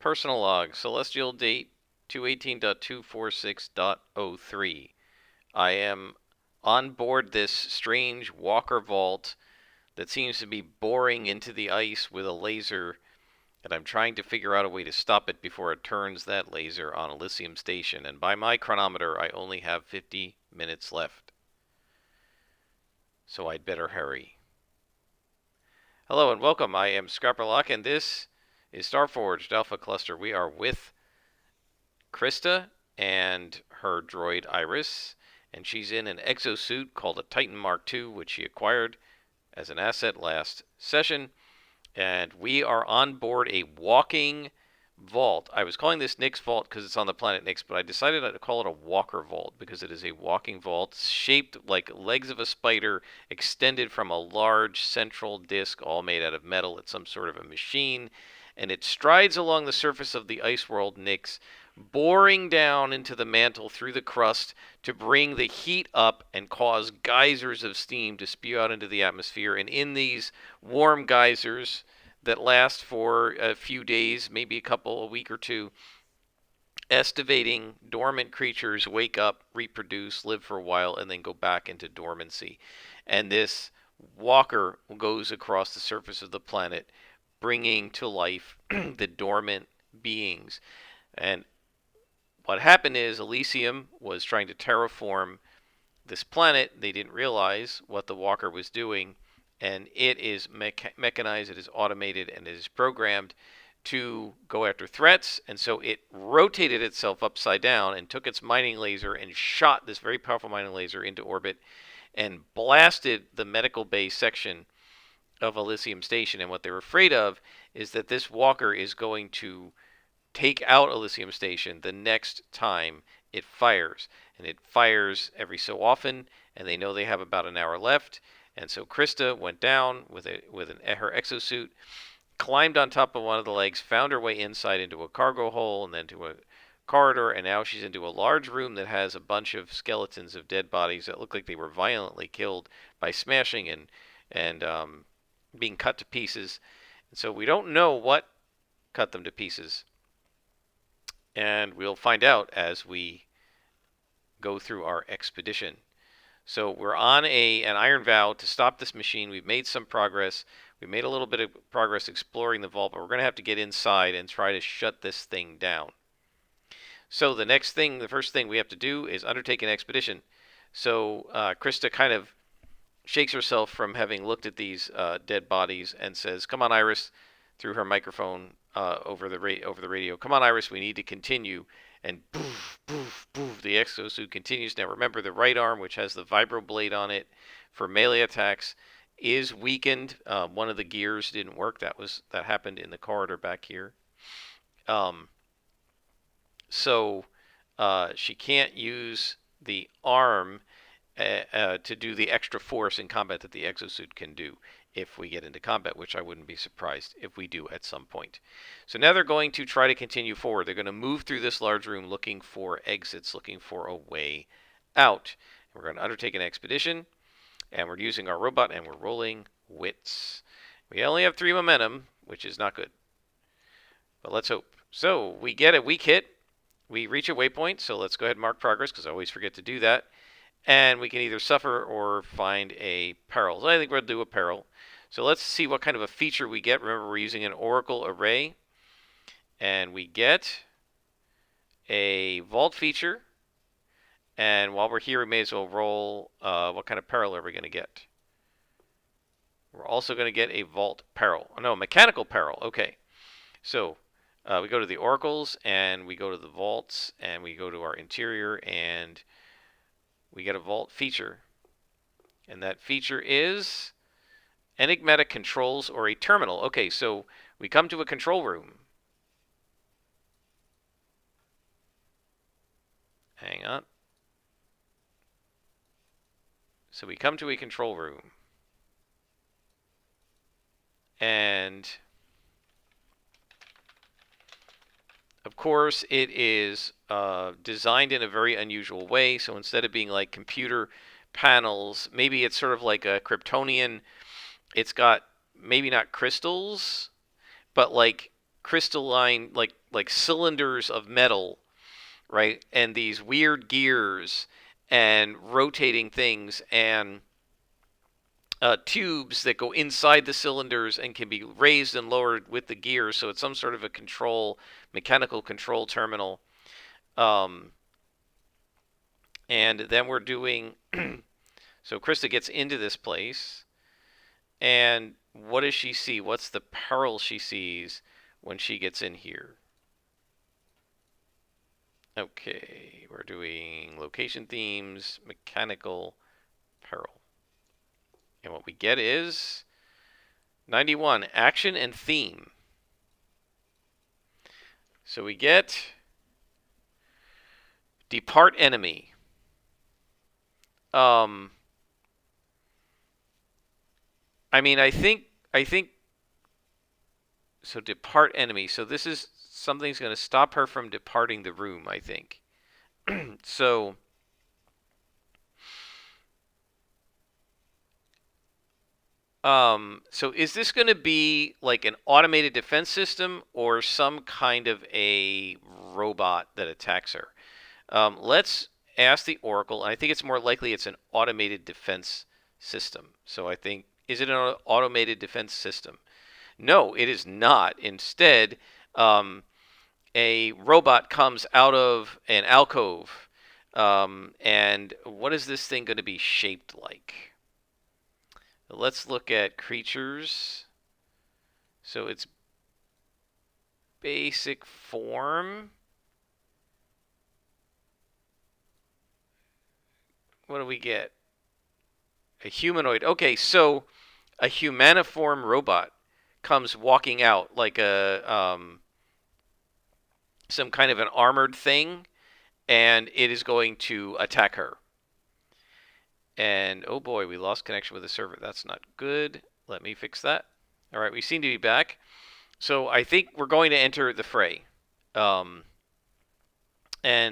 Personal log, celestial date 218.246.03. I am on board this strange walker vault that seems to be boring into the ice with a laser, and I'm trying to figure out a way to stop it before it turns that laser on Elysium Station. And by my chronometer, I only have 50 minutes left. So I'd better hurry. Hello and welcome. I am Scrapperlock, and this is Starforged Alpha Cluster. We are with Krista and her droid Iris, and she's in an exosuit called a Titan Mark II, which she acquired as an asset last session. And we are on board a walking vault. I was calling this Nyx Vault because it's on the planet Nyx, but I decided to call it a walker vault because it is a walking vault shaped like legs of a spider extended from a large central disc, all made out of metal. It's some sort of a machine, and it strides along the surface of the ice world Nyx, boring down into the mantle through the crust to bring the heat up and cause geysers of steam to spew out into the atmosphere. And in these warm geysers that last for a few days, maybe a week or two, estivating dormant creatures wake up, reproduce, live for a while, and then go back into dormancy. And this walker goes across the surface of the planet, bringing to life the dormant beings. And what happened is Elysium was trying to terraform this planet. They didn't realize what the walker was doing, and it is mechanized, it is automated, and it is programmed to go after threats. And so it rotated itself upside down and took its mining laser and shot this very powerful mining laser into orbit and blasted the medical bay section of Elysium Station. And what they're afraid of is that this walker is going to take out Elysium Station the next time it fires. And it fires every so often, and they know they have about an hour left. And so Krista went down with her exosuit, climbed on top of one of the legs, found her way inside into a cargo hole and then to a corridor, and now she's into a large room that has a bunch of skeletons of dead bodies that look like they were violently killed by smashing and being cut to pieces. And so we don't know what cut them to pieces, and we'll find out as we go through our expedition. So we're on an iron vow to stop this machine. We've made some progress. We made a little bit of progress exploring the vault, but we're going to have to get inside and try to shut this thing down. So the first thing we have to do is undertake an expedition. So Krista kind of shakes herself from having looked at these dead bodies and says, "Come on, Iris," through her microphone over the radio. "Come on, Iris, we need to continue." And poof, poof, poof, the exosuit continues. Now remember, the right arm, which has the vibroblade on it for melee attacks, is weakened. One of the gears didn't work. That happened in the corridor back here. So she can't use the arm to do the extra force in combat that the exosuit can do if we get into combat, which I wouldn't be surprised if we do at some point. So now they're going to try to continue forward. They're going to move through this large room looking for exits, looking for a way out. We're going to undertake an expedition, and we're using our robot, and we're rolling wits. We only have 3 momentum, which is not good. But let's hope. So we get a weak hit. We reach a waypoint, so let's go ahead and mark progress, because I always forget to do that. And we can either suffer or find a peril. So I think we'll do a peril. So let's see what kind of a feature we get. Remember, we're using an oracle array. And we get a vault feature. And while we're here, we may as well roll what kind of peril are we going to get. We're also going to get a vault peril. Oh, no, mechanical peril. Okay. So we go to the oracles, and we go to the vaults, and we go to our interior, and we get a vault feature. And that feature is enigmatic controls or a terminal. Okay, so we come to a control room. Hang on. So we come to a control room. And of course, it is designed in a very unusual way. So instead of being like computer panels, maybe it's sort of like a Kryptonian. It's got maybe not crystals, but like crystalline, like cylinders of metal, right? And these weird gears and rotating things and tubes that go inside the cylinders and can be raised and lowered with the gears. So it's some sort of a mechanical control terminal. Um, and then we're doing. So Krista gets into this place, and what does she see? What's the peril she sees when she gets in here? Okay, we're doing location themes, mechanical peril. And what we get is 91, action and theme. So we get depart enemy. I mean, I think so. Depart enemy. So this is something's going to stop her from departing the room, I think. So so is this going to be like an automated defense system or some kind of a robot that attacks her? Let's ask the Oracle. And I think it's more likely it's an automated defense system. So I think, is it an automated defense system? No, it is not. Instead, a robot comes out of an alcove. And what is this thing going to be shaped like? Let's look at creatures. So its basic form. What do we get? A humanoid. Okay, so a humaniform robot comes walking out like some kind of an armored thing, and it is going to attack her. And oh boy, we lost connection with the server. That's not good. Let me fix that. All right, we seem to be back. So I think we're going to enter the fray. And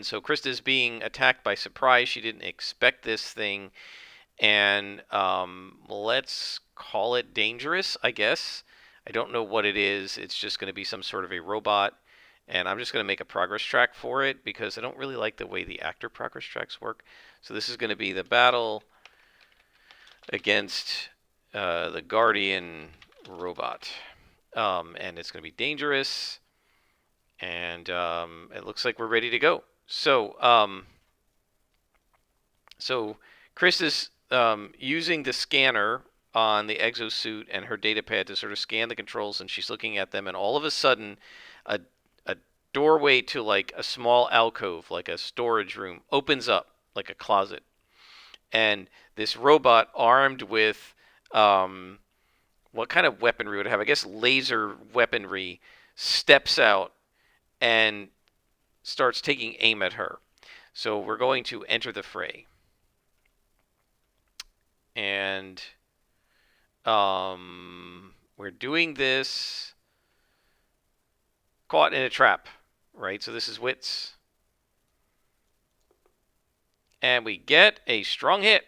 so Krista's being attacked by surprise. She didn't expect this thing. And let's call it dangerous, I guess. I don't know what it is. It's just going to be some sort of a robot. And I'm just going to make a progress track for it because I don't really like the way the actor progress tracks work. So this is going to be the battle against the Guardian robot. And it's going to be dangerous. And it looks like we're ready to go. So Chris is using the scanner on the exosuit and her datapad to sort of scan the controls, and she's looking at them, and all of a sudden, a doorway to like a small alcove, like a storage room, opens up like a closet, and this robot armed with what kind of weaponry would it have? I guess laser weaponry steps out and starts taking aim at her. So we're going to enter the fray. And we're doing this caught in a trap, right? So this is wits. And we get a strong hit,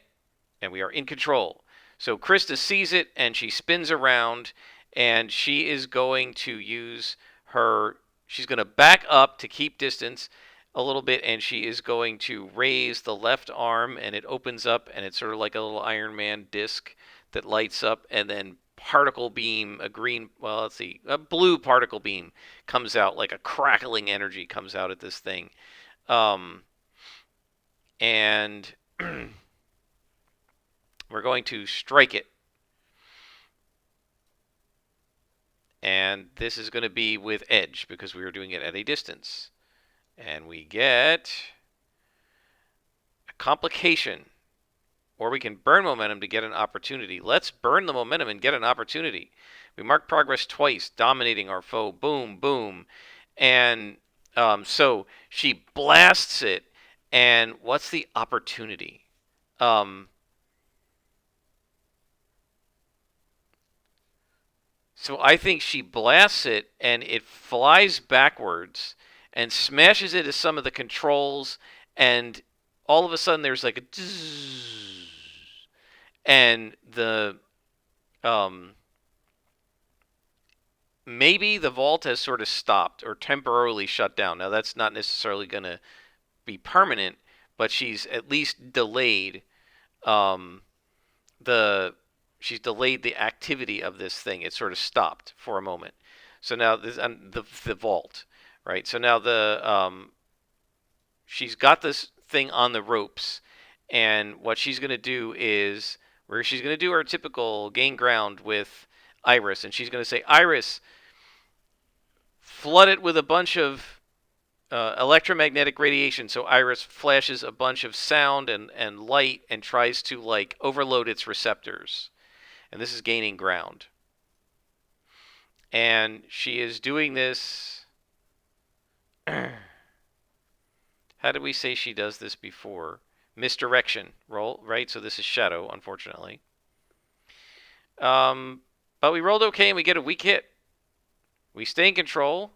and we are in control. So Krista sees it, and she spins around, and she is going to use her... She's going to back up to keep distance a little bit, and she is going to raise the left arm, and it opens up, and it's sort of like a little Iron Man disc that lights up, and then particle beam, a blue particle beam comes out, like a crackling energy comes out at this thing. And we're going to strike it. And this is going to be with edge because we are doing it at a distance. And we get a complication. Or we can burn momentum to get an opportunity. Let's burn the momentum and get an opportunity. We mark progress twice, dominating our foe. Boom, boom. And so she blasts it. And what's the opportunity? So I think she blasts it, and it flies backwards and smashes into some of the controls, and all of a sudden there's like a zzz, and the maybe the vault has sort of stopped or temporarily shut down. Now that's not necessarily going to be permanent, but she's at least delayed um, the she's delayed the activity of this thing. It sort of stopped for a moment. So now this the vault, right? So now she's got this thing on the ropes, and what she's going to do is where she's going to do her typical gain ground with Iris, and she's going to say, Iris, flood it with a bunch of electromagnetic radiation. So Iris flashes a bunch of sound and light and tries to like overload its receptors. And this is gaining ground. And she is doing this. How did we say she does this before? Misdirection roll, right? So this is shadow, unfortunately. But we rolled okay and we get a weak hit. We stay in control.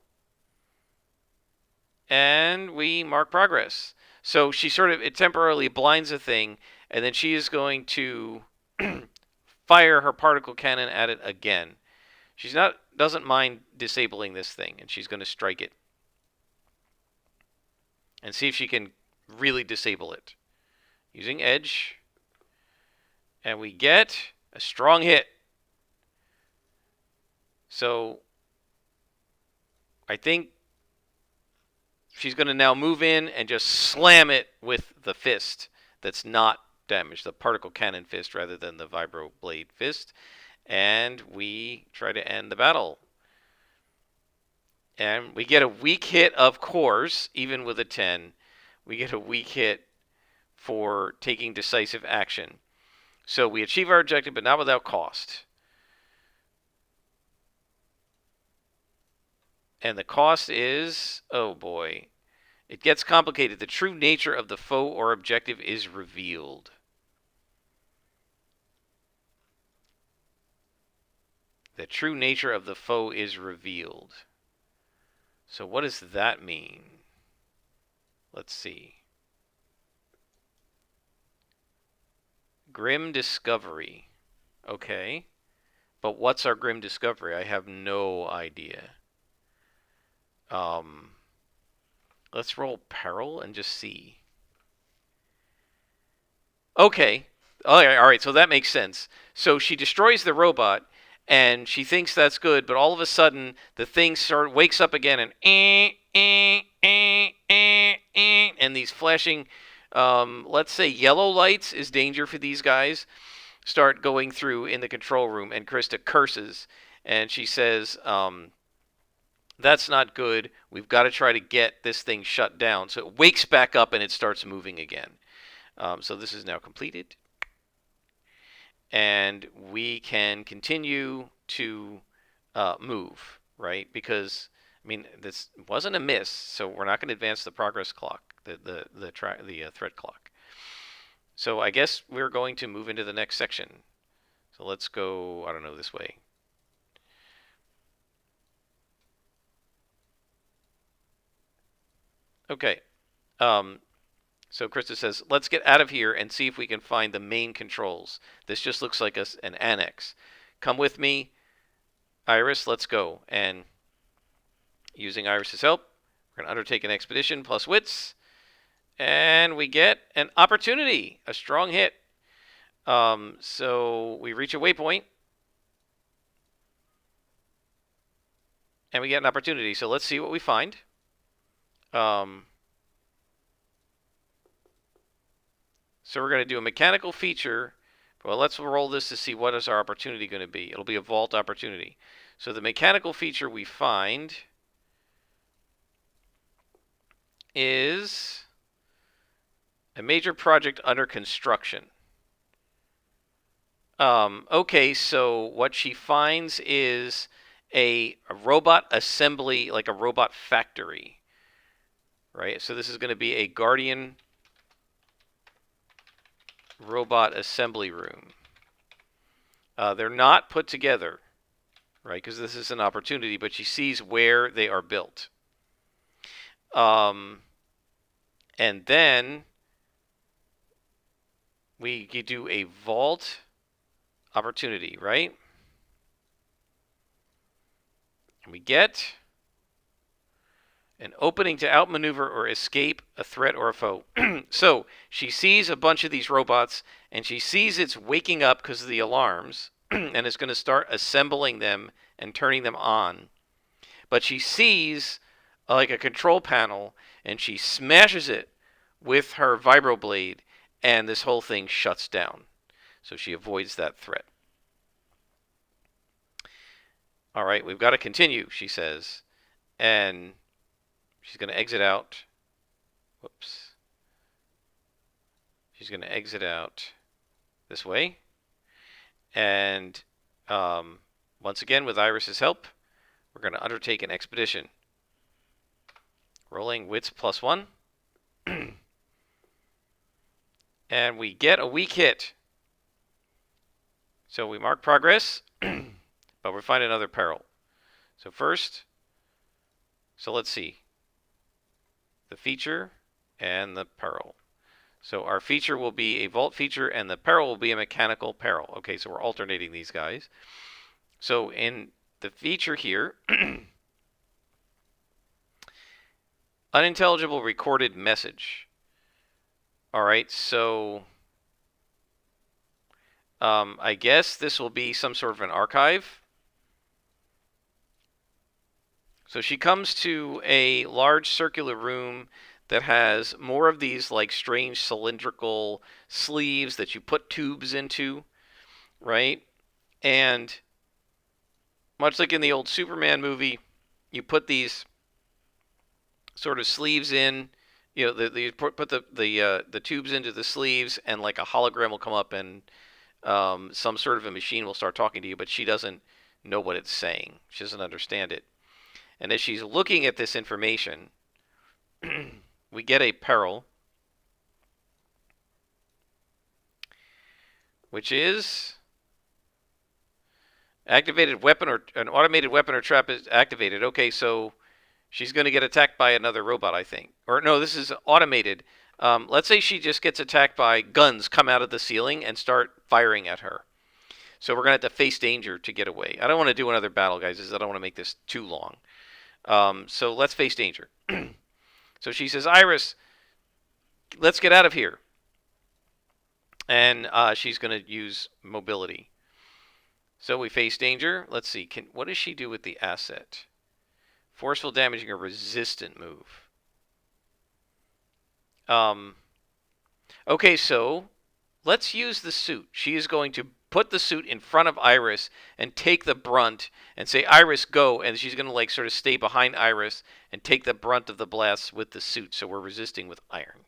And we mark progress. So she sort of, it temporarily blinds the thing, and then she is going to fire her particle cannon at it again. She's doesn't mind disabling this thing, and she's going to strike it and see if she can really disable it using edge. And we get a strong hit. So I think she's going to now move in and just slam it with the fist that's not damaged, the particle cannon fist rather than the vibro blade fist. And we try to end the battle. And we get a weak hit, of course, even with a 10. We get a weak hit for taking decisive action. So we achieve our objective, but not without cost. And the cost is, oh boy, it gets complicated. The true nature of the foe or objective is revealed. The true nature of the foe is revealed. So what does that mean? Let's see. Grim discovery. Okay. But what's our grim discovery? I have no idea. Let's roll peril and just see. Okay. All right, so that makes sense. So she destroys the robot, and she thinks that's good, but all of a sudden, the thing wakes up again, and these flashing, let's say yellow lights is danger for these guys, start going through in the control room, and Krista curses, and she says, that's not good. We've got to try to get this thing shut down. So it wakes back up and it starts moving again. So this is now completed. And we can continue to move, right? Because, I mean, this wasn't a miss, so we're not going to advance the progress clock, the threat clock. So I guess we're going to move into the next section. So let's go, I don't know, this way. Okay. So Krista says, let's get out of here and see if we can find the main controls. This just looks like an annex. Come with me, Iris, let's go. And using Iris's help, we're going to undertake an expedition plus wits. And we get an opportunity, a strong hit. So we reach a waypoint. And we get an opportunity. So let's see what we find. So we're going to do a mechanical feature. Well, let's roll this to see what is our opportunity going to be. It'll be a vault opportunity. So the mechanical feature we find is a major project under construction. Okay, so what she finds is a robot assembly, like a robot factory. Right? So this is going to be a Guardian robot assembly room. They're not put together, right? Because this is an opportunity, but she sees where they are built. And then we do a vault opportunity, right? And we get an opening to outmaneuver or escape a threat or a foe. So she sees a bunch of these robots, and she sees it's waking up because of the alarms, and it's going to start assembling them and turning them on. But she sees like a control panel, and she smashes it with her vibroblade, and this whole thing shuts down. So she avoids that threat. All right, we've got to continue, she says. And she's going to exit out. Whoops. She's going to exit out this way. And once again, with Iris's help, we're going to undertake an expedition. Rolling wits +1. And we get a weak hit. So we mark progress, but we find another peril. So first, let's see. The feature and the peril. So our feature will be a vault feature, and the peril will be a mechanical peril. Okay, so we're alternating these guys. So in the feature here, unintelligible recorded message. All right, so I guess this will be some sort of an archive. So she comes to a large circular room that has more of these like strange cylindrical sleeves that you put tubes into, right? And much like in the old Superman movie, you put these sort of sleeves in. You know, you put the tubes into the sleeves, and like a hologram will come up, and some sort of a machine will start talking to you, but she doesn't know what it's saying. She doesn't understand it. And as she's looking at this information, we get a peril, which is activated weapon, or an automated weapon or trap is activated. Okay, so she's going to get attacked by another robot, I think. Or no, this is automated. Let's say she just gets attacked by guns come out of the ceiling and start firing at her. So we're going to have to face danger to get away. I don't want to do another battle, guys, because I don't want to make this too long. So let's face danger. So she says, Iris, let's get out of here. And she's going to use mobility. So we face danger. Let's see. What does she do with the asset? Forceful damaging or resistant move. Okay, so let's use the suit. She is going to put the suit in front of Iris and take the brunt and say, Iris, go. And she's going to like sort of stay behind Iris and take the brunt of the blasts with the suit. So we're resisting with iron.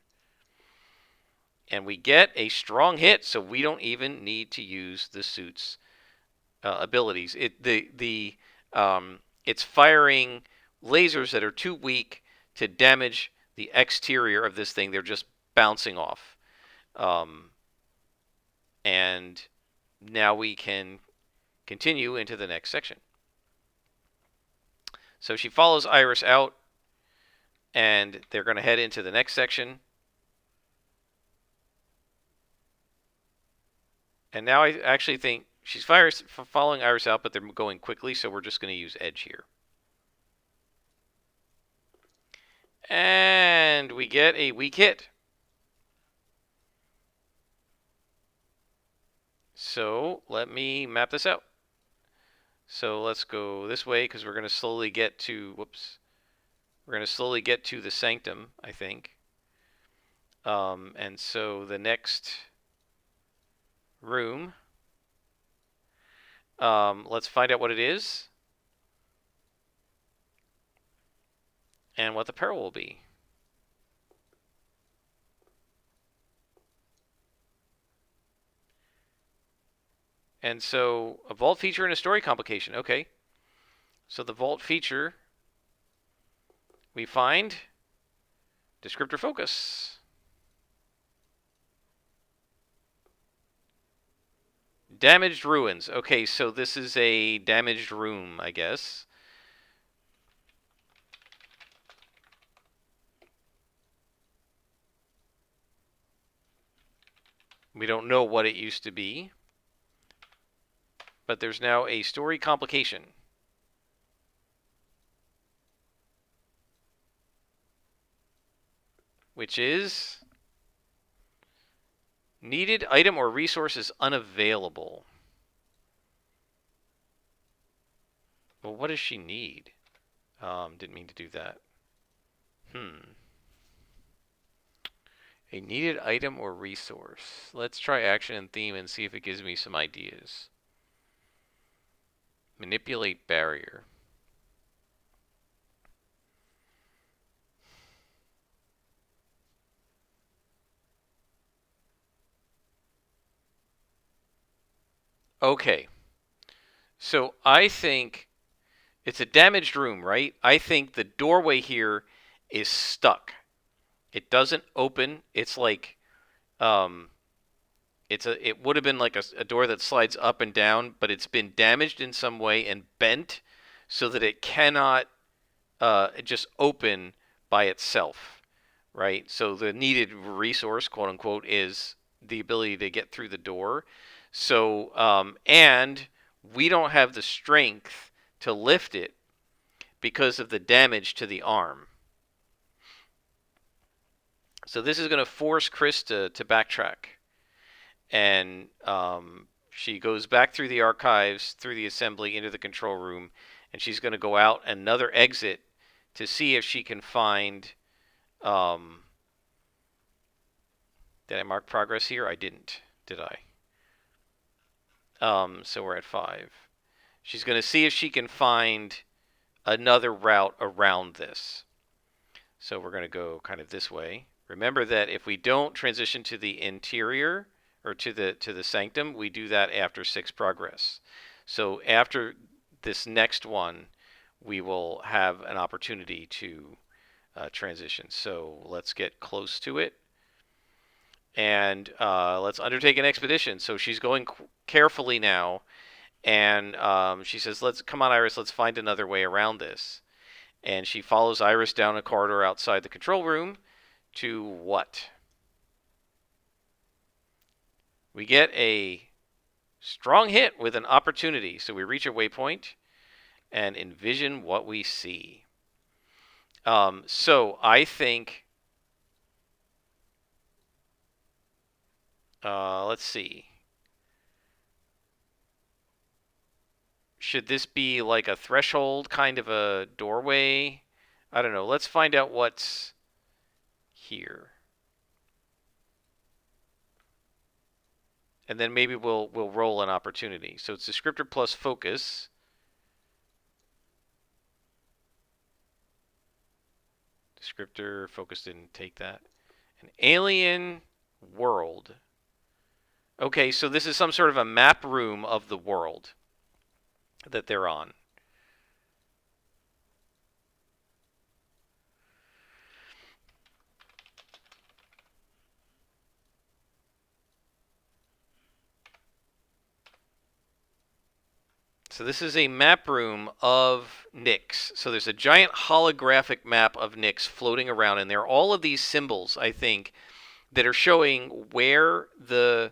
And we get a strong hit, so we don't even need to use the suit's abilities. It's firing lasers that are too weak to damage the exterior of this thing. They're just bouncing off. And now we can continue into the next section. So she follows Iris out, and they're going to head into the next section. And now I actually think she's following Iris out, but they're going quickly, so we're just going to use edge here. And we get a weak hit. So let me map this out. So let's go this way because we're going to slowly get to, we're going to slowly get to the sanctum, I think. And so the next room, let's find out what it is and what the peril will be. And so a vault feature and a story complication. Okay. So the vault feature, we find descriptor focus. Damaged ruins. Okay, so this is a damaged room, I guess. We don't know what it used to be. But there's now a story complication. which is needed item or resource is unavailable. Well, what does she need? Didn't mean to do that. A needed item or resource. Let's try action and theme and see if it gives me some ideas. Manipulate barrier. Okay. So I think it's a damaged room, right? I think the doorway here is stuck. It doesn't open. It's like it would have been like a door that slides up and down, but it's been damaged in some way and bent so that it cannot just open by itself, right? So the needed resource, quote unquote, is the ability to get through the door. So and we don't have the strength to lift it because of the damage to the arm. So this is going to force Krista to backtrack. And she goes back through the archives, through the assembly, into the control room, and she's going to go out another exit to see if she can find. Did I mark progress here? I didn't, did I? So we're at 5. She's going to see if she can find another route around this. So we're going to go kind of this way. Remember that if we don't transition to the interior, or to the sanctum, we do that after 6 progress. So after this next one, we will have an opportunity to transition. So let's get close to it, and let's undertake an expedition. So she's going carefully now, and she says, "Let's come on, Iris. Let's find another way around this." And she follows Iris down a corridor outside the control room to what? We get a strong hit with an opportunity. So we reach a waypoint and envision what we see. So I think, let's see. Should this be like a threshold, kind of a doorway? I don't know. Let's find out what's here. And then maybe we'll roll an opportunity. So it's descriptor plus focus. Descriptor, focus didn't take that. An alien world. Okay, so this is some sort of a map room of the world that they're on. So this is a map room of Nyx. So there's a giant holographic map of Nyx floating around, and there are all of these symbols, I think, that are showing where the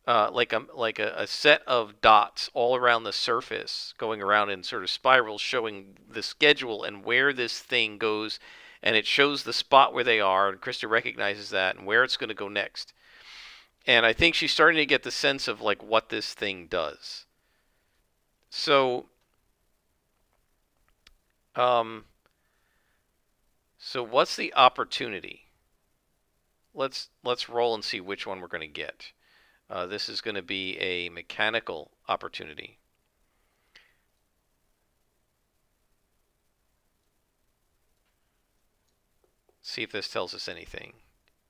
like a set of dots all around the surface, going around in sort of spirals, showing the schedule and where this thing goes, and it shows the spot where they are, and Krista recognizes that and where it's going to go next. And I think she's starting to get the sense of like what this thing does. So, so what's the opportunity? Let's roll and see which one we're going to get. This is going to be a mechanical opportunity. See if this tells us anything.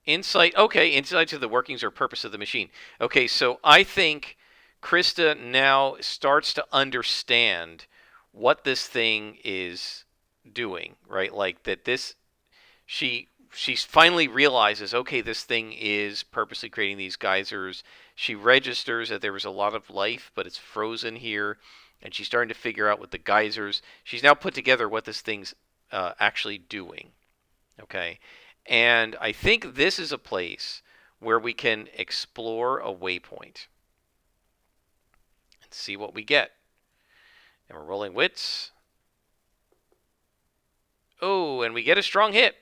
Insight. Okay, insight to the workings or purpose of the machine. Okay, so I think Krista now starts to understand what this thing is doing, right? Like that this she finally realizes, okay, this thing is purposely creating these geysers. She registers that there was a lot of life, but it's frozen here, and she's starting to figure out what the geysers. She's now put together what this thing's actually doing. Okay, and I think this is a place where we can explore a waypoint and see what we get. And we're rolling wits. Oh, and we get a strong hit.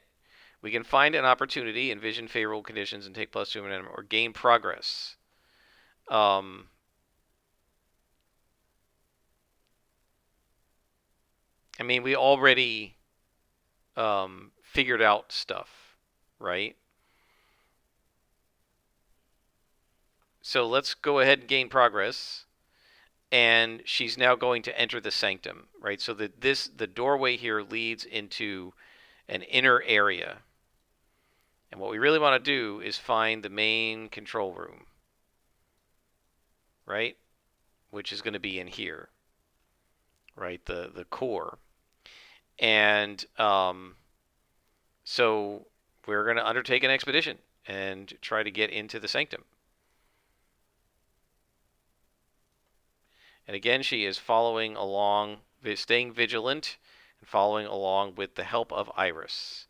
We can find an opportunity, envision favorable conditions, and take +2 momentum, or gain progress. I mean, we already figured out stuff, right? So let's go ahead and gain progress. And she's now going to enter the sanctum, right? So that the doorway here leads into an inner area. And what we really want to do is find the main control room, right? Which is going to be in here, right? The core. And so we're going to undertake an expedition and try to get into the sanctum. And again, she is following along, staying vigilant, and following along with the help of Iris.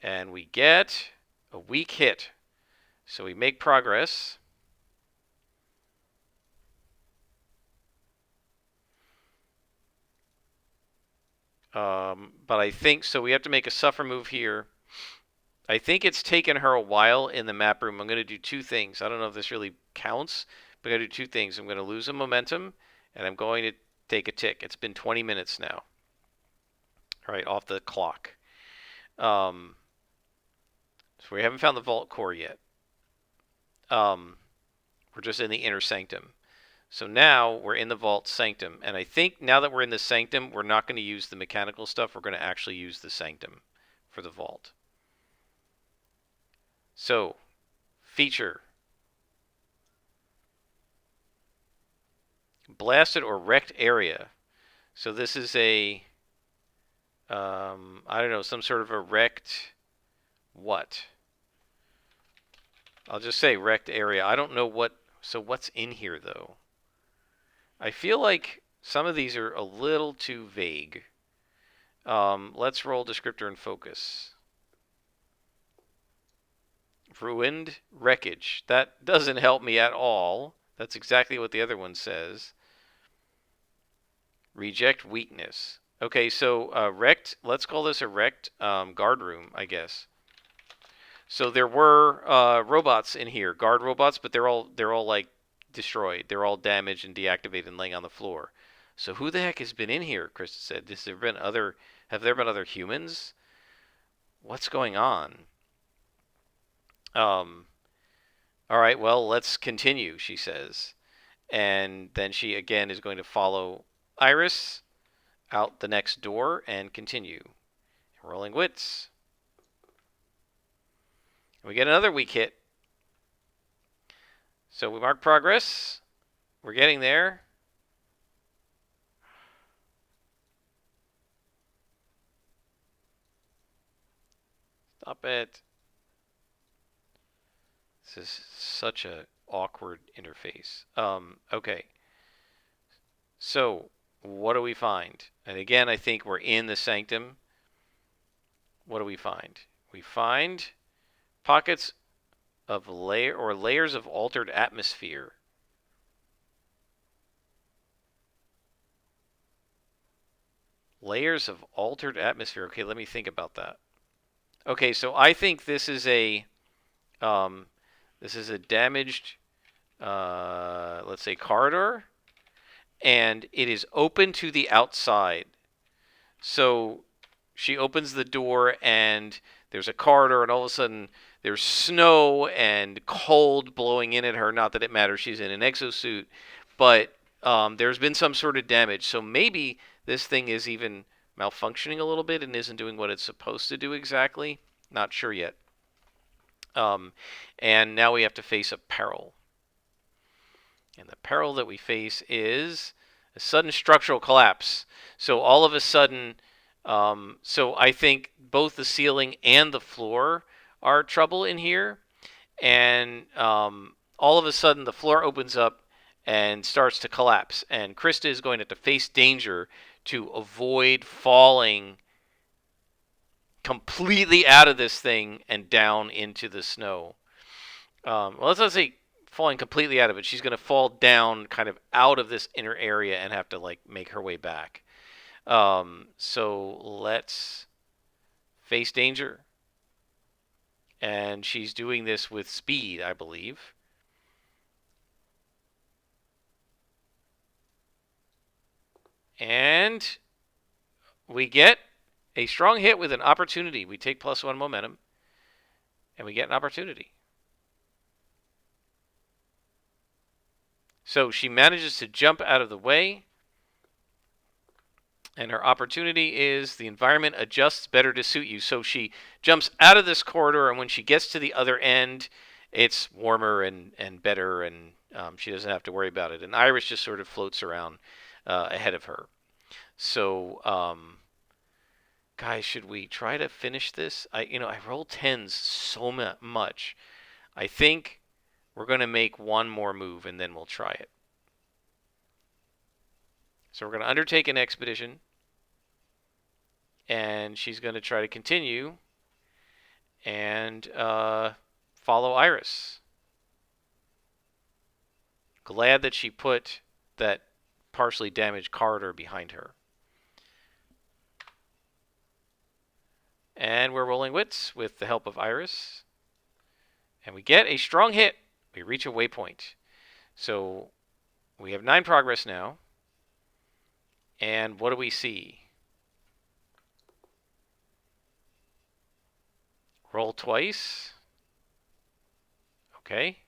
And we get a weak hit. So we make progress. But I think, so we have to make a suffer move here. I think it's taken her a while in the map room. I'm going to do two things. I don't know if this really counts, but I'm going to do two things. I'm going to lose a momentum, and I'm going to take a tick. It's been 20 minutes now. All right, off the clock. So we haven't found the vault core yet. We're just in the inner sanctum. So now we're in the vault sanctum, and I think now that we're in the sanctum, we're not going to use the mechanical stuff. We're going to actually use the sanctum for the vault. So, feature. Blasted or wrecked area. So this is a, I don't know, some sort of a wrecked what? I'll just say wrecked area. I don't know what, so what's in here though? I feel like some of these are a little too vague. Let's roll descriptor and focus. Ruined wreckage. That doesn't help me at all. That's exactly what the other one says. Reject weakness. Okay, so wrecked. Let's call this a wrecked guard room, I guess. So there were robots in here, guard robots, but they're all like destroyed. They're all damaged and deactivated and laying on the floor. So who the heck has been in here? Krista said. Have there been other humans? What's going on? All right, well, let's continue, she says. And then she again is going to follow Iris out the next door and continue. Rolling wits. We get another weak hit. So we mark progress. We're getting there. Stop it. This is such a awkward interface. Okay. So, what do we find? And again, I think we're in the sanctum. What do we find? We find pockets of layers of altered atmosphere. Layers of altered atmosphere. Okay, let me think about that. Okay, so I think this is a damaged, let's say, corridor, and it is open to the outside. So she opens the door, and there's a corridor, and all of a sudden there's snow and cold blowing in at her. Not that it matters, she's in an exosuit, but there's been some sort of damage. So maybe this thing is even malfunctioning a little bit and isn't doing what it's supposed to do exactly. Not sure yet. And now we have to face a peril. And the peril that we face is a sudden structural collapse. So all of a sudden, so I think both the ceiling and the floor are trouble in here. And all of a sudden, the floor opens up and starts to collapse. And Krista is going to have to face danger to avoid falling completely out of this thing and down into the snow. Well, let's not say falling completely out of it. She's going to fall down kind of out of this inner area and have to like make her way back. So let's face danger. And she's doing this with speed, I believe. And we get a strong hit with an opportunity. We take +1 momentum, and we get an opportunity. So she manages to jump out of the way, and her opportunity is the environment adjusts better to suit you. So she jumps out of this corridor, and when she gets to the other end, it's warmer and better, and she doesn't have to worry about it. And Iris just sort of floats around ahead of her. So, guys, should we try to finish this? I roll 10s so much. I think we're going to make one more move, and then we'll try it. So we're going to undertake an expedition, and she's going to try to continue and follow Iris. Glad that she put that partially damaged corridor behind her. And we're rolling wits with the help of Iris. And we get a strong hit. We reach a waypoint. So we have 9 progress now. And what do we see? Roll twice. Okay.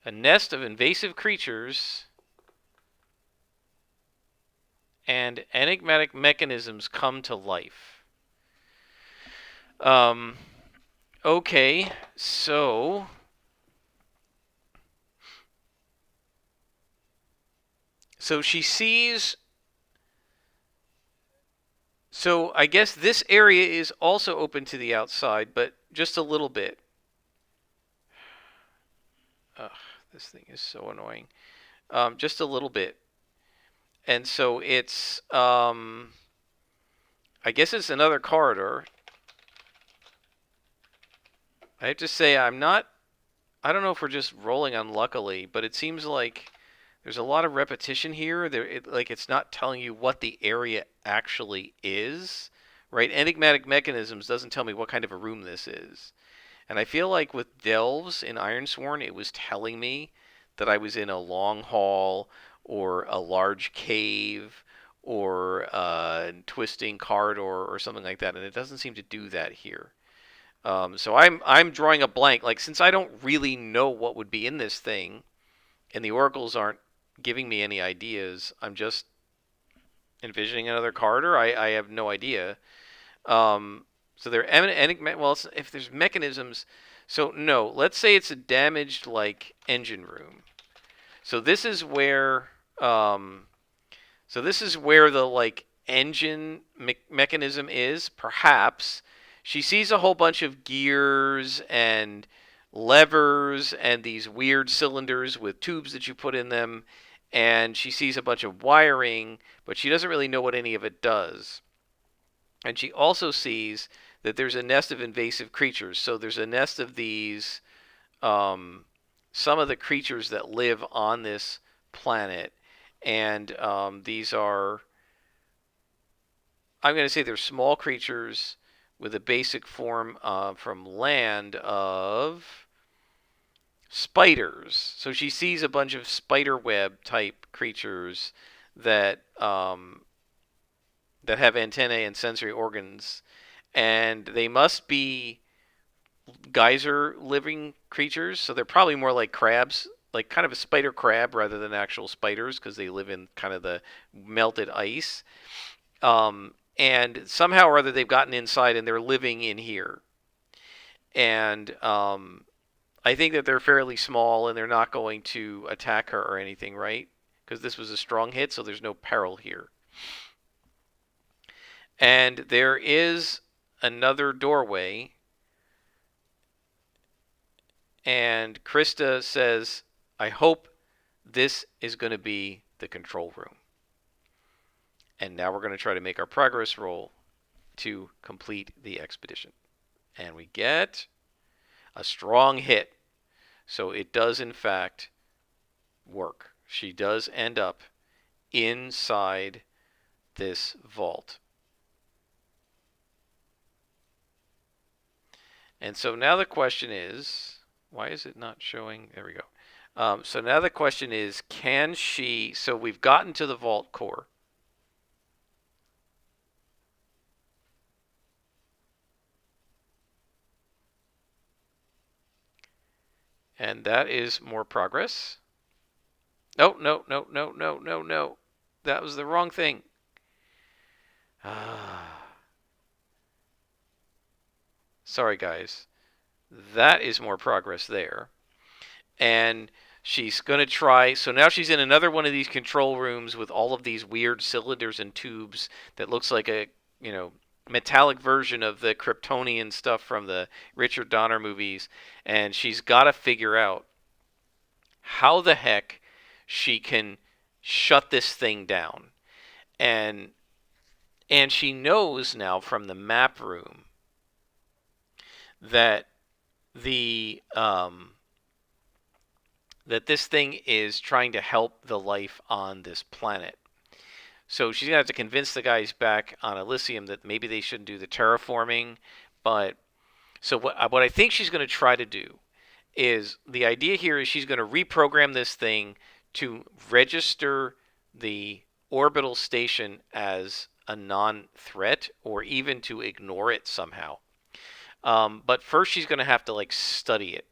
A nest of invasive creatures and enigmatic mechanisms come to life. Okay, so she sees. So I guess this area is also open to the outside, but just a little bit. Ugh, this thing is so annoying. Just a little bit. And so it's, I guess it's another corridor. I have to say, I don't know if we're just rolling unluckily, but it seems like there's a lot of repetition here. It's not telling you what the area actually is, right? Enigmatic mechanisms doesn't tell me what kind of a room this is. And I feel like with Delves in Ironsworn, it was telling me that I was in a long hall or a large cave or a twisting corridor or something like that, and it doesn't seem to do that here. So I'm drawing a blank. Like, since I don't really know what would be in this thing, and the oracles aren't giving me any ideas, I'm just envisioning another corridor. I have no idea. So they're well, if there's mechanisms, so no, let's say it's a damaged like engine room. So this is where the like engine mechanism is. Perhaps she sees a whole bunch of gears and levers and these weird cylinders with tubes that you put in them, and she sees a bunch of wiring, but she doesn't really know what any of it does. And she also sees that there's a nest of invasive creatures. So there's a nest of these, some of the creatures that live on this planet. And these are, I'm going to say they're small creatures with a basic form from land of spiders. So she sees a bunch of spider web type creatures that that have antennae and sensory organs, and they must be geyser living creatures. So they're probably more like crabs, like kind of a spider crab rather than actual spiders, because they live in kind of the melted ice. And somehow or other they've gotten inside and they're living in here. And I think that they're fairly small and they're not going to attack her or anything, right? Because this was a strong hit, so there's no peril here. And there is another doorway. And Krista says, I hope this is going to be the control room. And now we're going to try to make our progress roll to complete the expedition. And we get a strong hit. So it does, in fact, work. She does end up inside this vault. And so now the question is, why is it not showing? There we go. So now the question is, can she? So we've gotten to the vault core. And that is more progress. No, no, no, no, no, no, no. That was the wrong thing. Sorry, guys. That is more progress there. And she's going to try. So now she's in another one of these control rooms with all of these weird cylinders and tubes that looks like a, metallic version of the Kryptonian stuff from the Richard Donner movies. And she's got to figure out how the heck she can shut this thing down. And she knows now from the map room that the that this thing is trying to help the life on this planet. So she's gonna have to convince the guys back on Elysium that maybe they shouldn't do the terraforming. But so what I think she's gonna try to do is, the idea here is she's gonna reprogram this thing to register the orbital station as a non-threat, or even to ignore it somehow. But first she's going to have to study it.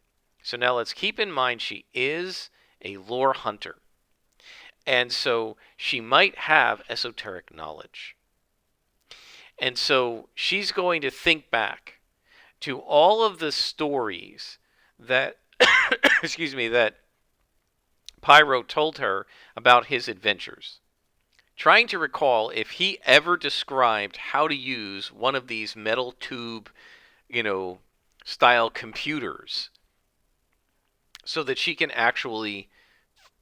So now let's keep in mind she is a lore hunter. And so she might have esoteric knowledge. And so she's going to think back to all of the stories that excuse me, that Pyro told her about his adventures, trying to recall if he ever described how to use one of these metal tube, style computers, so that she can actually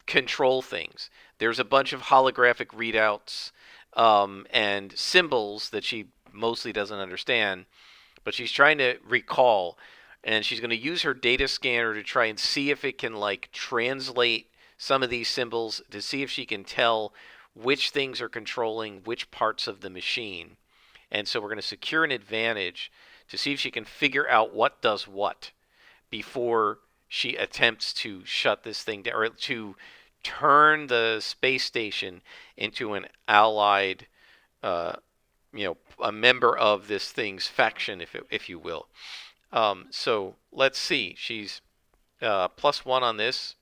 control things. There's a bunch of holographic readouts and symbols that she mostly doesn't understand, but she's trying to recall, and she's going to use her data scanner to try and see if it can translate some of these symbols, to see if she can tell which things are controlling which parts of the machine. And so we're going to secure an advantage to see if she can figure out what does what before she attempts to shut this thing down, or to turn the space station into an allied, a member of this thing's faction, if you will. So let's see. She's +1 on this,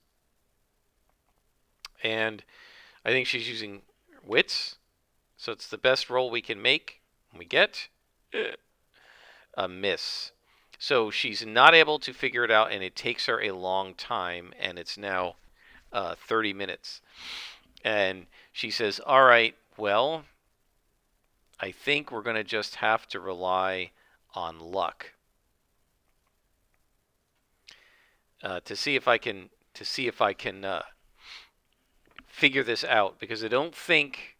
and I think she's using wits, so it's the best roll we can make. We get a miss. So she's not able to figure it out, and it takes her a long time, and it's now 30 minutes. And she says, all right, well, I think we're going to just have to rely on luck to see if I can figure this out, because I don't think.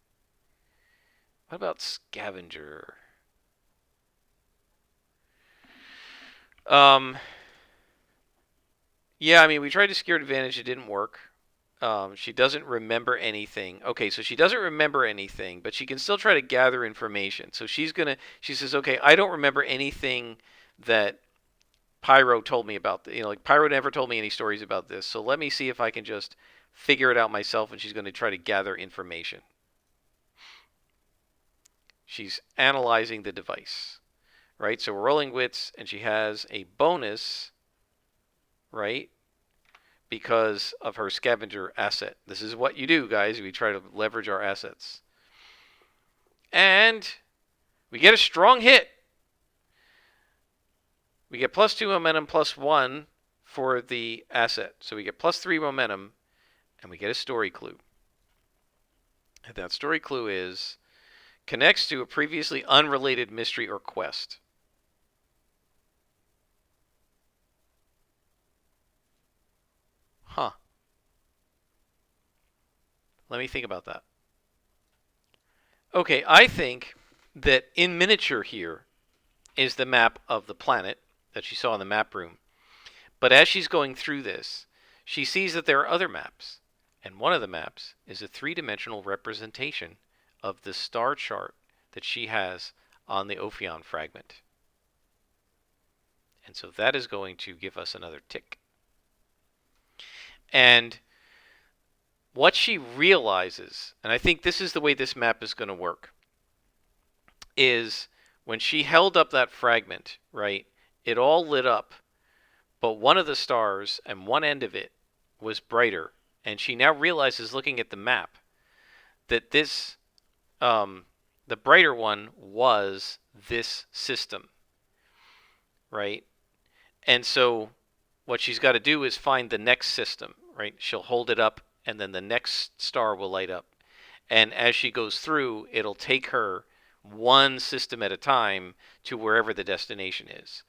What about scavenger? Yeah, I mean, we tried to secure advantage. It didn't work. She doesn't remember anything. Okay, so she doesn't remember anything, but she can still try to gather information. So she says, okay, I don't remember anything that Pyro told me about. Pyro never told me any stories about this. So let me see if I can just figure it out myself. And she's going to try to gather information. She's analyzing the device, right? So we're rolling wits, and she has a bonus, right? Because of her scavenger asset. This is what you do, guys. We try to leverage our assets. And we get a strong hit. We get +2 momentum, +1 for the asset. So we get +3 momentum, and we get a story clue. And that story clue is, connects to a previously unrelated mystery or quest. Huh. Let me think about that. Okay, I think that in miniature here is the map of the planet that she saw in the map room. But as she's going through this, she sees that there are other maps. And one of the maps is a 3-dimensional representation of the star chart that she has on the Ophion fragment. And so that is going to give us another tick. And what she realizes, and I think this is the way this map is going to work, is when she held up that fragment, right, it all lit up, but one of the stars and one end of it was brighter. And she now realizes, looking at the map, that this, the brighter one was this system, right? And so what she's got to do is find the next system, right? She'll hold it up, and then the next star will light up. And as she goes through, it'll take her one system at a time to wherever the destination is.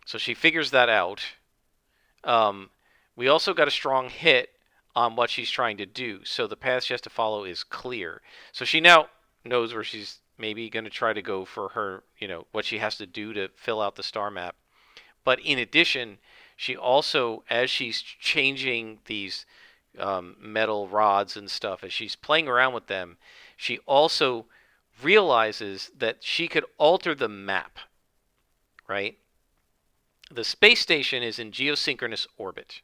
So she figures that out. We also got a strong hit on what she's trying to do. So the path she has to follow is clear. So she now knows where she's maybe going to try to go for her, what she has to do to fill out the star map. But in addition, she also, as she's changing these metal rods and stuff, as she's playing around with them, she also realizes that she could alter the map, right? The space station is in geosynchronous orbit.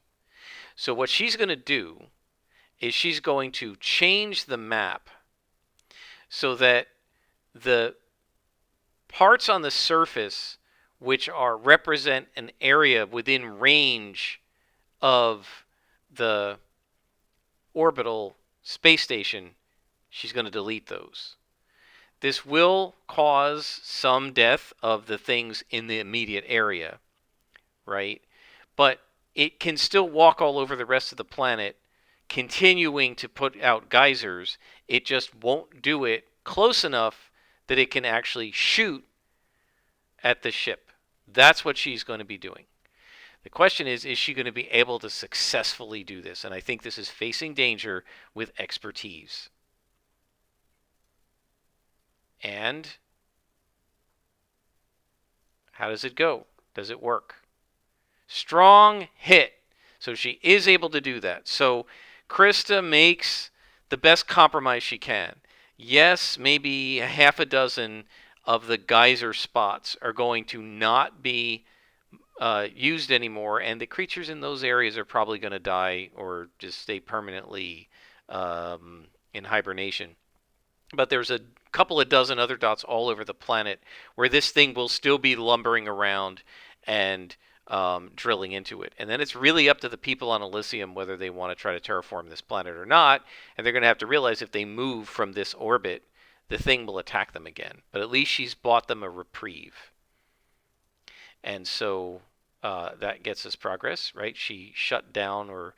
So what she's going to do is she's going to change the map so that the parts on the surface which represent an area within range of the orbital space station, she's going to delete those. This will cause some death of the things in the immediate area, right? But it can still walk all over the rest of the planet, continuing to put out geysers. It just won't do it close enough that it can actually shoot at the ship. That's what she's going to be doing. The question is she going to be able to successfully do this? And I think this is facing danger with expertise. And how does it go? Does it work? Strong hit. So she is able to do that. So Krista makes the best compromise she can. Yes, maybe a half a dozen of the geyser spots are going to not be used anymore, and the creatures in those areas are probably going to die or just stay permanently in hibernation. But there's a couple of dozen other dots all over the planet where this thing will still be lumbering around and drilling into it. And then it's really up to the people on Elysium whether they want to try to terraform this planet or not. And they're going to have to realize if they move from this orbit, the thing will attack them again. But at least she's bought them a reprieve. And so that gets us progress, right? She shut down or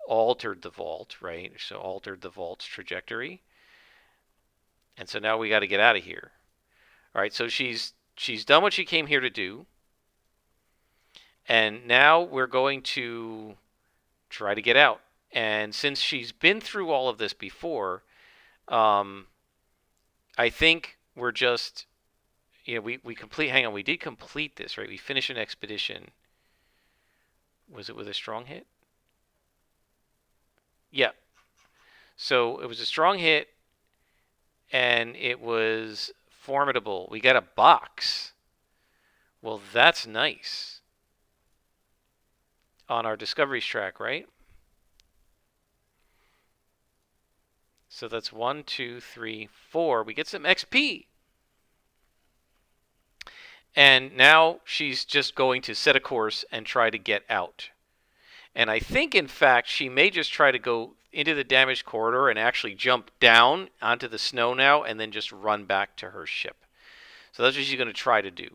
altered the vault, right? So altered the vault's trajectory. And so now we got to get out of here. All right, so she's done what she came here to do. And now we're going to try to get out. And since she's been through all of this before, I think we're just, we complete, hang on, we did complete this, right? We finished an expedition. Was it with a strong hit? Yeah. So it was a strong hit, and it was formidable. We got a box. Well, that's nice. On our discoveries track, right? So that's 1, 2, 3, 4. We get some XP. And now she's just going to set a course and try to get out. And I think, in fact, she may just try to go into the damaged corridor and actually jump down onto the snow now and then just run back to her ship. So that's what she's going to try to do.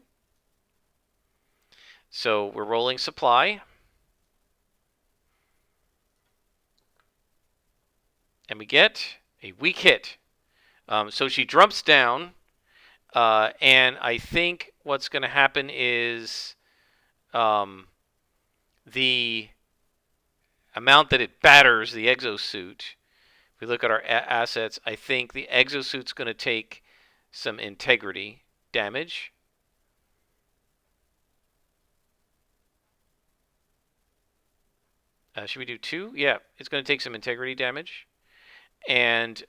So we're rolling supply. And we get a weak hit. So she jumps down, and I think what's going to happen is the amount that it batters the exosuit. If we look at our assets, I think the exosuit's going to take some integrity damage. Should we do 2? Yeah, it's going to take some integrity damage. And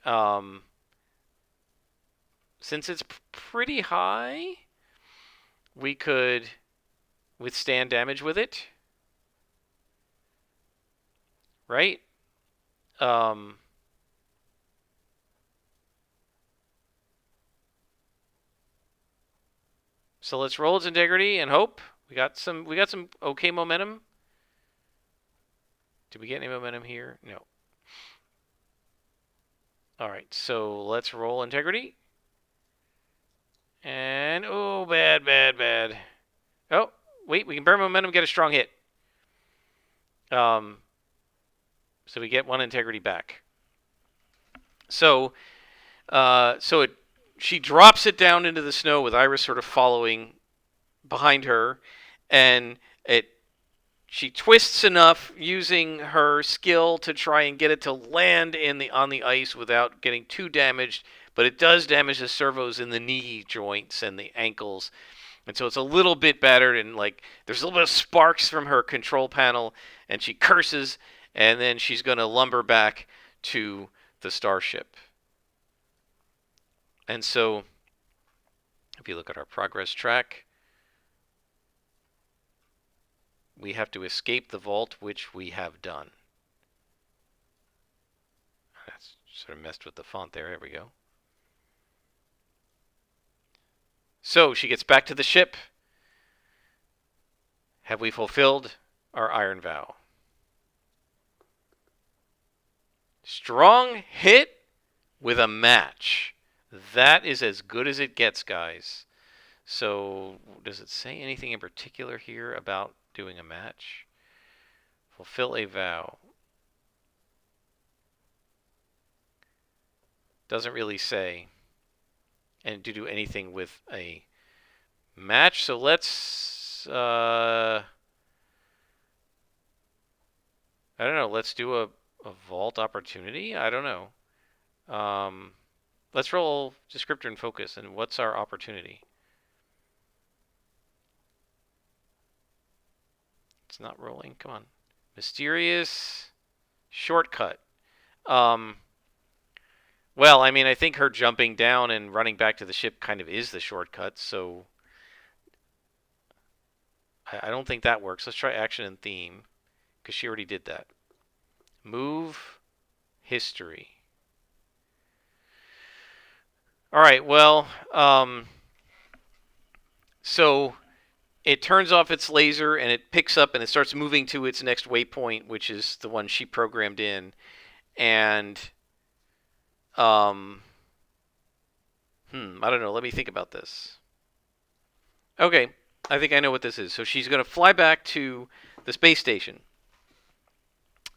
since it's pretty high, we could withstand damage with it, right? Um, so let's roll its integrity and hope. We got some okay momentum. Did we get any momentum here? No. All right, so let's roll integrity. And oh, bad, bad, bad. Oh, wait, we can burn momentum, get a strong hit. So we get one integrity back. So, she drops it down into the snow with Iris sort of following behind her, and she twists enough using her skill to try and get it to land on the ice without getting too damaged, but it does damage the servos in the knee joints and the ankles. And so it's a little bit battered, and like there's a little bit of sparks from her control panel, and she curses, and then she's going to lumber back to the starship. And so if you look at our progress track, we have to escape the vault, which we have done. That's sort of messed with the font there. There we go. So she gets back to the ship. Have we fulfilled our iron vow? Strong hit with a match. That is as good as it gets, guys. So does it say anything in particular here about doing a match? Fulfill a vow. Doesn't really say. And to do anything with a match. So let's I don't know, let's do a vault opportunity? I don't know. Let's roll descriptor and focus, and what's our opportunity? It's not rolling. Come on. Mysterious shortcut. Well, I mean, I think her jumping down and running back to the ship kind of is the shortcut, so I don't think that works. Let's try action and theme, because she already did that. Move history. All right, well, so it turns off its laser and it picks up and it starts moving to its next waypoint, which is the one she programmed in. And I don't know. Let me think about this. Okay, I think I know what this is. So she's going to fly back to the space station.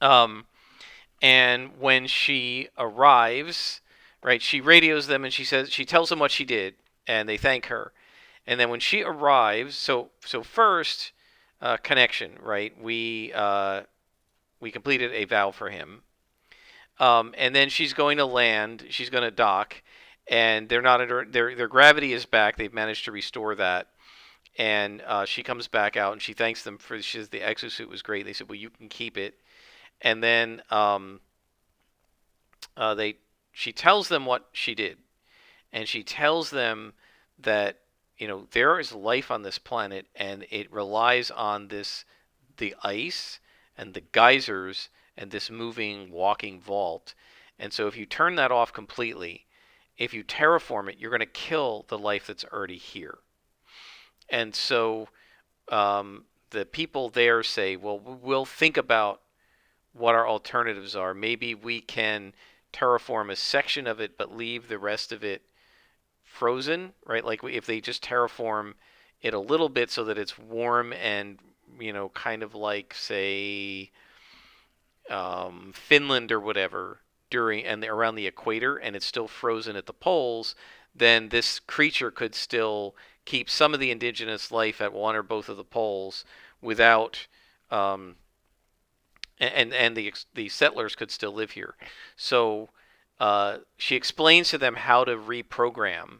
And when she arrives, right, she radios them and she tells them what she did, and they thank her. And then when she arrives, so first connection, right? We completed a vow for him, and then she's going to land. She's going to dock, and they're not under their gravity is back. They've managed to restore that, and she comes back out and she thanks them for. She says the exosuit was great. They said, well, you can keep it, and then she tells them what she did, and she tells them that there is life on this planet, and it relies on the ice and the geysers and this moving, walking vault. And so if you turn that off completely, if you terraform it, you're going to kill the life that's already here. And so the people there say, well, we'll think about what our alternatives are. Maybe we can terraform a section of it, but leave the rest of it frozen, right? Like if they just terraform it a little bit so that it's warm and, kind of like, say, Finland or whatever around the equator, and it's still frozen at the poles, then this creature could still keep some of the indigenous life at one or both of the poles without and the settlers could still live here. So she explains to them how to reprogram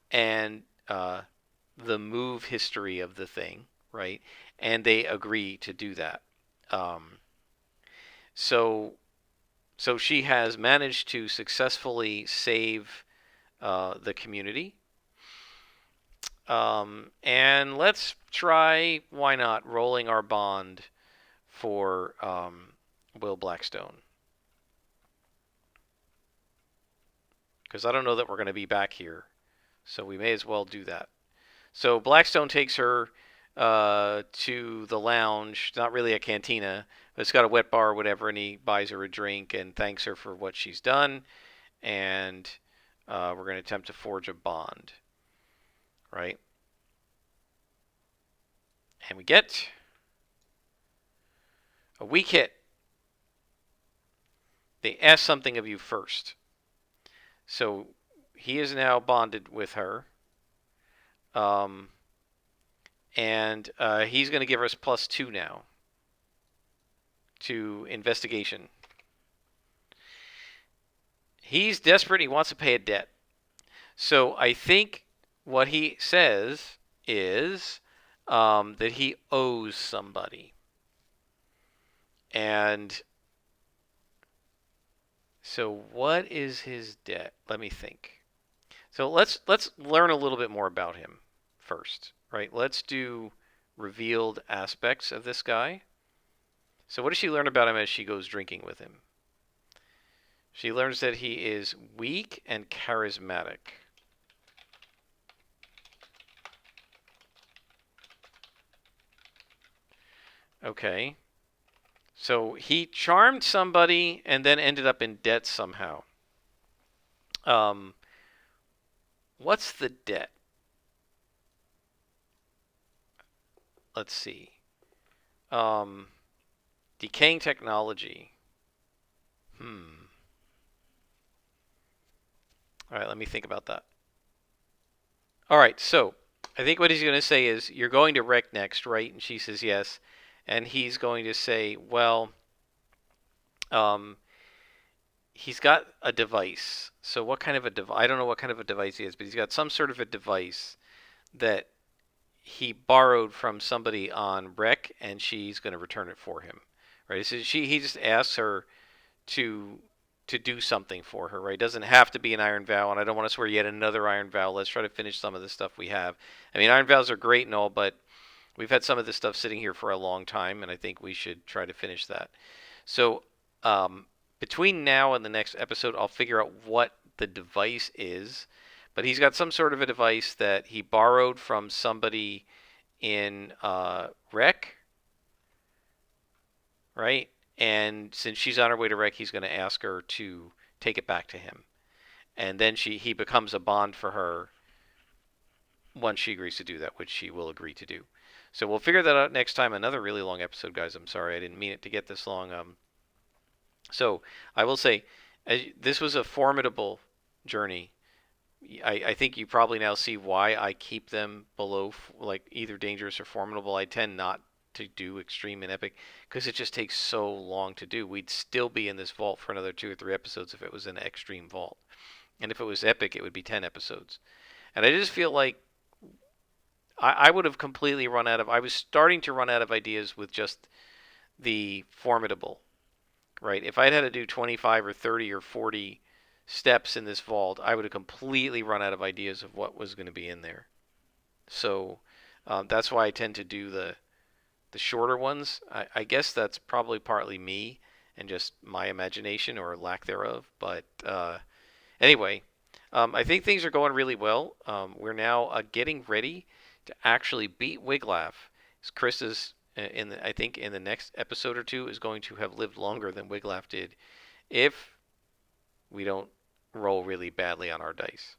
and the move history of the thing, right? And they agree to do that. So she has managed to successfully save the community. And let's try, why not, rolling our bond for Will Blackstone. Because I don't know that we're going to be back here. So we may as well do that. So Blackstone takes her to the lounge, not really a cantina, but it's got a wet bar or whatever, and he buys her a drink and thanks her for what she's done. And we're going to attempt to forge a bond, right? And we get a weak hit. They ask something of you first. So he is now bonded with her. Um, and he's going to give us +2 now to investigation. He's desperate. He wants to pay a debt. So I think what he says is that he owes somebody. And so what is his debt? Let me think. So let's learn a little bit more about him first, right? Let's do revealed aspects of this guy. So what does she learn about him as she goes drinking with him? She learns that he is weak and charismatic. Okay. So he charmed somebody and then ended up in debt somehow. What's the debt? Let's see. Decaying technology. All right, let me think about that. All right, so I think what he's going to say is, you're going to wreck next, right? And she says yes. And he's going to say, well, he's got a device. So what kind of a device? I don't know what kind of a device he has, but he's got some sort of a device that he borrowed from somebody on Rec, and she's going to return it for him, right? So he just asks her to do something for her, right? It doesn't have to be an Iron Vow, and I don't want to swear yet another Iron Vow. Let's try to finish some of the stuff we have. I mean, Iron Vows are great and all, but we've had some of this stuff sitting here for a long time, and I think we should try to finish that. So between now and the next episode, I'll figure out what the device is. But he's got some sort of a device that he borrowed from somebody in Rec, right? And since she's on her way to Rec, he's going to ask her to take it back to him. And then he becomes a bond for her once she agrees to do that, which she will agree to do. So we'll figure that out next time. Another really long episode, guys. I'm sorry, I didn't mean it to get this long. So I will say, this was a formidable journey. I think you probably now see why I keep them below, like, either dangerous or formidable. I tend not to do extreme and epic because it just takes so long to do. We'd still be in this vault for another 2 or 3 episodes if it was an extreme vault. And if it was epic, it would be 10 episodes. And I just feel like I would have completely run out of... I was starting to run out of ideas with just the formidable, right? If I'd had to do 25 or 30 or 40 steps in this vault, I would have completely run out of ideas of what was going to be in there. So that's why I tend to do the shorter ones. I guess that's probably partly me and just my imagination or lack thereof. But anyway, I think things are going really well. We're now getting ready to actually beat Wiglaf. Chris is, I think in the next episode or two, is going to have lived longer than Wiglaf did if we don't roll really badly on our dice.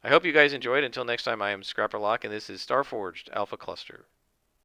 I hope you guys enjoyed. Until next time, I am Scrapperlock, and this is Starforged Alpha Cluster.